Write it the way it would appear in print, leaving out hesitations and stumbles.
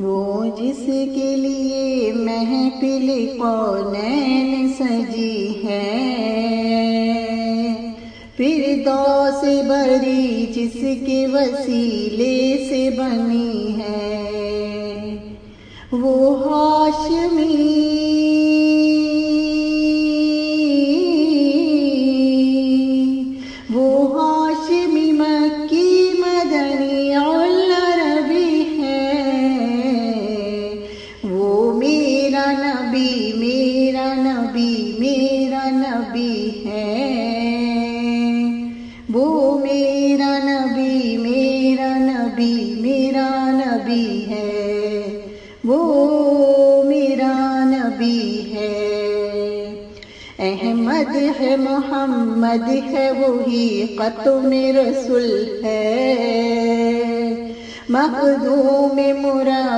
وہ جس کے لیے محفل کونین سجی ہے، فردوس بری جس کے وسیلے سے بنی ہے، وہ ہاشمی مکی مدنی العربی ہے، وہ میرا نبی میرا نبی میرا نبی ہے، وہ میرا نبی میرا نبی میرا نبی ہے، وہ میرا نبی ہے۔ احمد ہے محمد ہے وہی ختم رسول ہے، مخدوم مراد